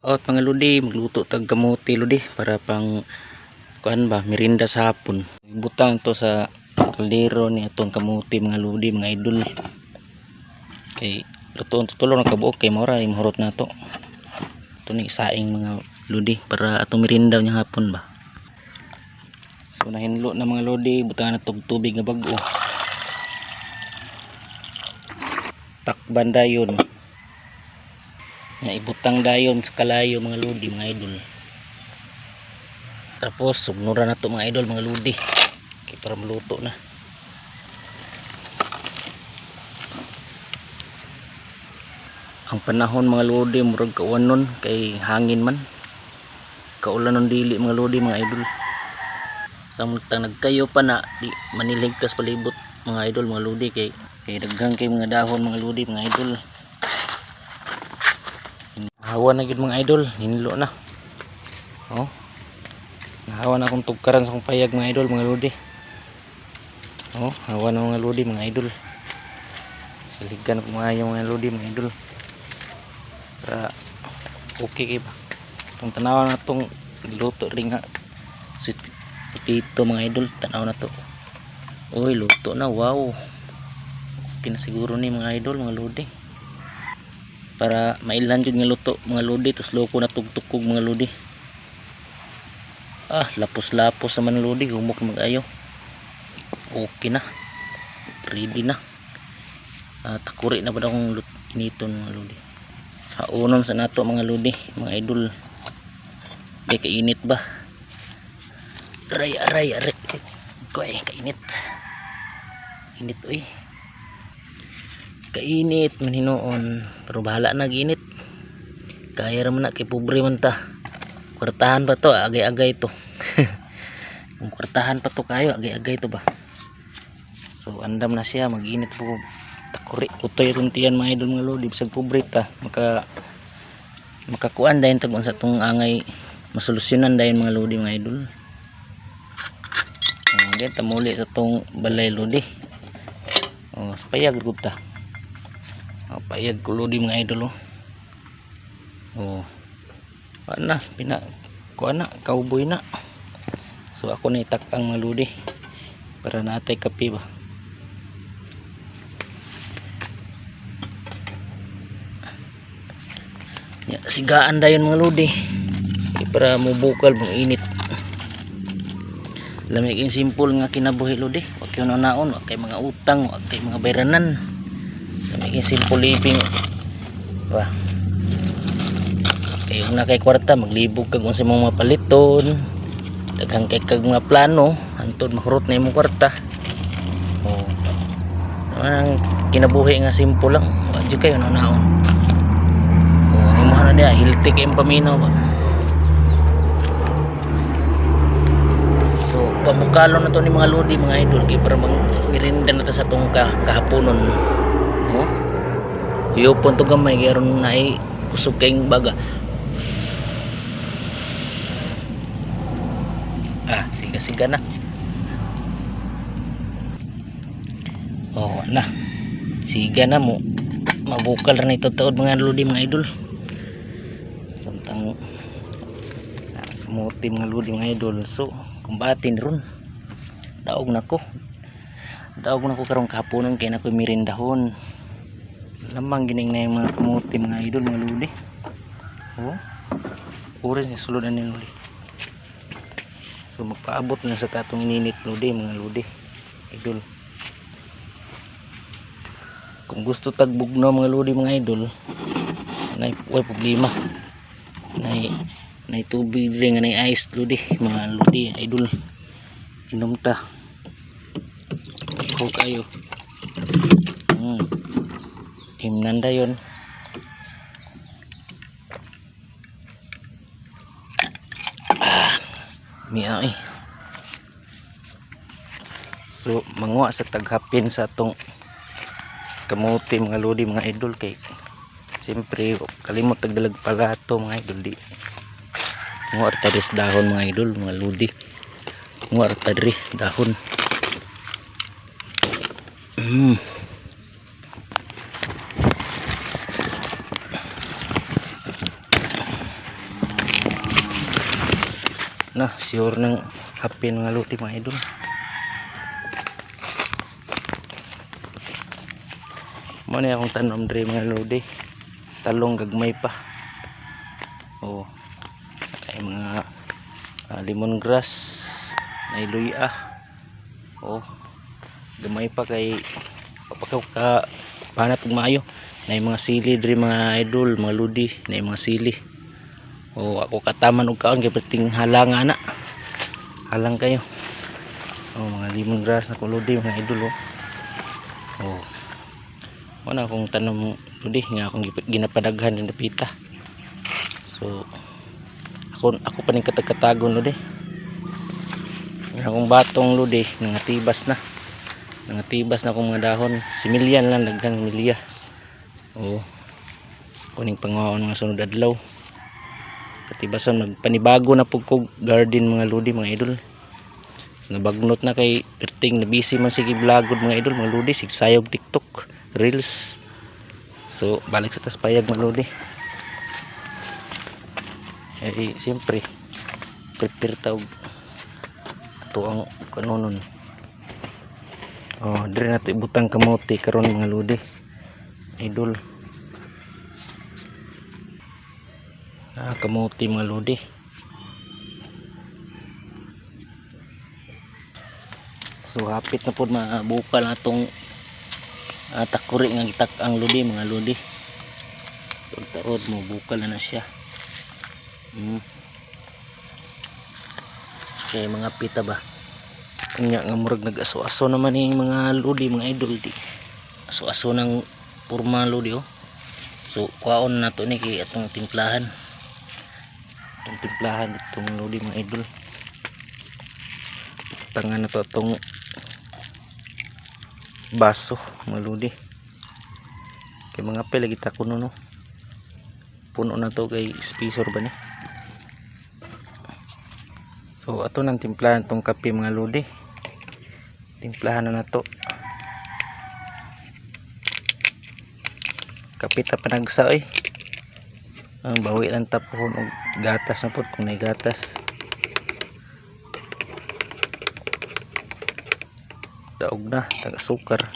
At mga ludi, magluto tag kamote ludi para pang kuan ba merinda sa hapon. Ibutang to sa kaldero ni atong kamote mga ludi mga idol. Kay lutoon to tulo na kabuok kay mura imhurot na to. Ito ni saing mga ludi para atong merinda nya hapon ba. So nahinlo na mga lodi, butang na tog tubig nga bag-o. Takban dayon. Nga ibutang dayon sa kalayo mga lodi mga idol. Tapos sugnuran na to mga idol mga lodi. Okay, para maluto na. Ang panahon mga lodi murag kauwanon kay hangin man. Kaulan ng dili mga lodi mga idol. Samtang nagkayo pa na di maniligtas palibot mga idol mga lodi kay daghang kay mga dahon mga lodi mga idol. Hawa na gid mga idol, hinlo na. Oh. Hawa na akong tugkaran sa akong payag mga idol mga lodi. Oh, hawa na mga lodi mga idol. Saligan ko mga lodi mga idol. Para okay kay ba. Tong tanaw na tong luto ring nga sweet potato mga idol, tanaw na to. Uy, luto na, wow. Okay na siguro ni mga idol mga lodi. Para mailan jud nga luto mga lodi, tos loko na tugtukog mga lodi. Ah, lapos-lapos naman lodi, humok mag-ayo. Okay na. Ready na. Takuri na ba akong initon mga lodi. Haunon sa nato mga lodi, mga idol. Ay kainit ba? Aray. Koy, kainit. Init uy. Kainit man hinoon, pero bahala na ginit. Kaya ra man na kay pobre man ta. Kwartahan pa to, agay-agay to. Kung kwartahan pa to kayo, agay-agay to ba. So andam na siya, mag-init po. Takuri, utoy runtian mga idol mga lodi, bisag pobre ta. Makakuan dayon tagon sa tong angay, masolusyonan dayon mga lodi mga idol. Diyan tamuli sa tong balay lodi. Oh, payag gud ta. Oh, payag ko lodi mga idol oh. Oh. Ana, kuan na, cowboy na. So ako na itak-ang mga lodi para natay kape ba. Ya, sigaan dayon mga lodi. Para mubukal mong init. Lamig in simple nga kinabuhi lodi. Wa kay naon, wa kay mga utang, wa kay mga bayranan. Lamig in simple living. Ba. Kay na kay kwarta maglibog kag unsa mga paliton. Daghang kay kag mga plano, antod mahurot na imong kwarta. Oh. Ang kinabuhi nga simple lang. Wa jud kay naon. Oh, imo na dia hilti kay paminaw ba. Pamukalo na to ni mga lodi mga idol kay para mirinda na to sa tong kahaponon. Oh. Yupon to gamay kay aron naay kusog kayong baga. Siga na. Oh, na. Siga na mo. Mabukal ra nito taod mga lodi mga idol. Samtang kamote mga lodi mga idol. So kumbatin ron daog nako karong kahaponon kay nako mirindahon lamang gining na yung mga kamote mga idol mga lodi. Oh, oras ni sulod na ni lodi. So magpaabot na sa tatong ininit lodi mga lodi idol. Kung gusto tagbugno mga lodi mga idol, nay problema nay tubig ring nay ice lodi mga lodi idol. Inom ta ko kayo. Himnanda yon. Miay. So manguha sa taghapin sa atong kamote mga lodi mga idol kay siyempre kalimot tagdalag pala to mga idol di. Nguar tadis dahon mga idol mga lodi. Nguar tadri dahon. na sure ng hapin mga lodi mga idol. Mo na akong tanom diri mga lodi, talong gagmay pa. Oh, ay mga lemongrass na iluya. Oh, gamay pa kay papakaw ka panat ug maayo. Na mga sili diri mga idol, mga lodi, na mga sili. Oh, ako kataman og kaon kay perting halang ana. Halang kayo. Oh, mga lemongrass na ko lodi mga idol oh. Oh. Wala akong tanom lodi nga akong ginapadaghan din napita. So ako pa ning katag-katagon lodi. Akong batong lodi nangatibas na. Nangatibas na akong mga dahon. Similyan lang daghan milya. Oh. Kuning panguhaon mga sunod adlaw. Katibasan magpanibago na pug kog garden mga lodi mga idol. Nabagnot na kay perting na busy man sige vlogod mga idol mga lodi sig sayog TikTok, reels. So balik sa taspayag mga lodi. Eh siyempre prepare taog ato ang kanonon. Oh, dire nato ibutang kamote karon mga lodi. Idol. Kamote mga lodi. So hapit na pod mabukal atong takuri nga gitak ang lodi mga lodi. Taod mo bukal na siya. Okay, mga pita ba? Kanya nga murag nag-aso-aso naman yung mga lodi mga idol di. Aso-aso ng purma lodi oh. So kuhaon na to ni kay atong timplahan. Atong timplahan itong lodi mga idol. Tangan na to atong baso mga lodi. Kay mga pe lagi ta kuno no. Puno na to kay spesor ba ni. So ato nang timplahan tong kape mga lodi. Timplahan na nato. Kapita panagsa oy. Ang bawi lang tapon og gatas na pod kung may gatas. Daog na taga sukar.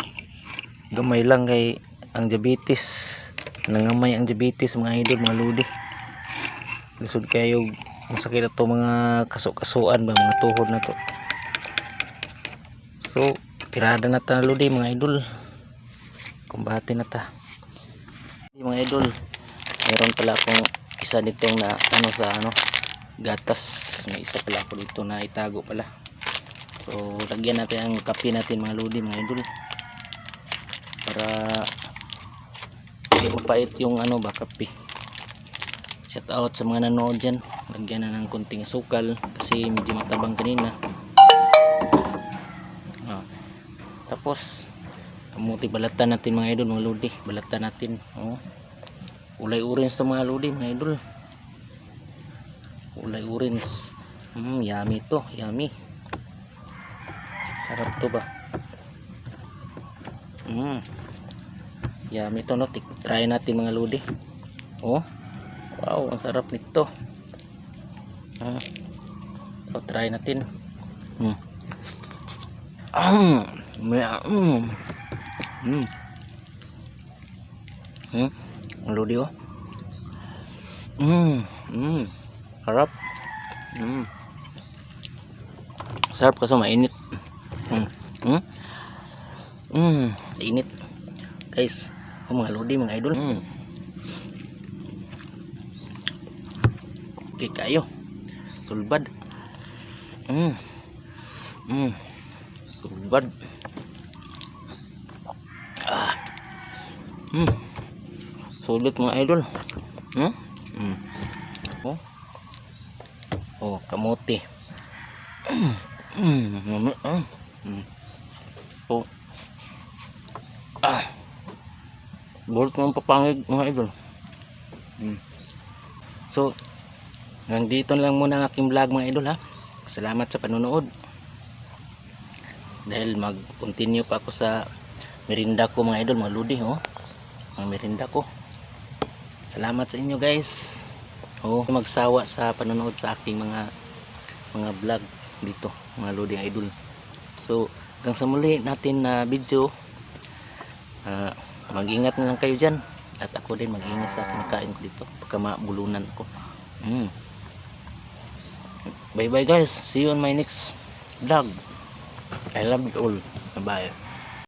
Gamay lang kay ang diabetes. Nangamay ang diabetes mga idol mga lodi. Lisod kayo ang sakit ato mga kaso-kasuan ba mga tuhod na to. So tirada na ta lodi mga idol. Kumbate na ta. Mga idol, mayroon pala akong isa ditong na sa gatas. May isa pala ako dito na itago pala. So lagyan natin ang kape natin mga lodi mga idol. Para hindi mapait yung kape. Shout out sa mga nanood dyan. Lagyan na ng konting sukal kasi medyo matabang kanina. Tapos kamuti balatan natin mga idol mga lodi. Balatan natin. Ulay orange to mga lodi mga idol. Ulay orange. Yummy to. Yummy. Sarap to ba? Yummy to no. Try natin mga lodi. Wow, ang sarap nito. So try natin. Ang lodi oh. Sarap. Sarap kasi mainit. Mainit. Guys, mga lodi mga idol. Okay kayo. Sulbad. Sulbad. Sulit mga idol. Kamote. Bulot ng papangig mga idol. So hanggang dito lang muna ang aking vlog mga idol ha. Salamat sa panonood. Dahil mag-continue pa ako sa merinda ko mga idol, mga lodi ang merinda ko. Salamat sa inyo guys. Magsawa sa panonood sa aking mga mga vlog dito mga Lodi Idol. So hanggang sa muli natin na video, mag-ingat na lang kayo dyan at ako din mag-ingat sa kinakain ko dito pagka mabulunan ko. Bye bye guys, see you on my next vlog. I love you all. Bye bye.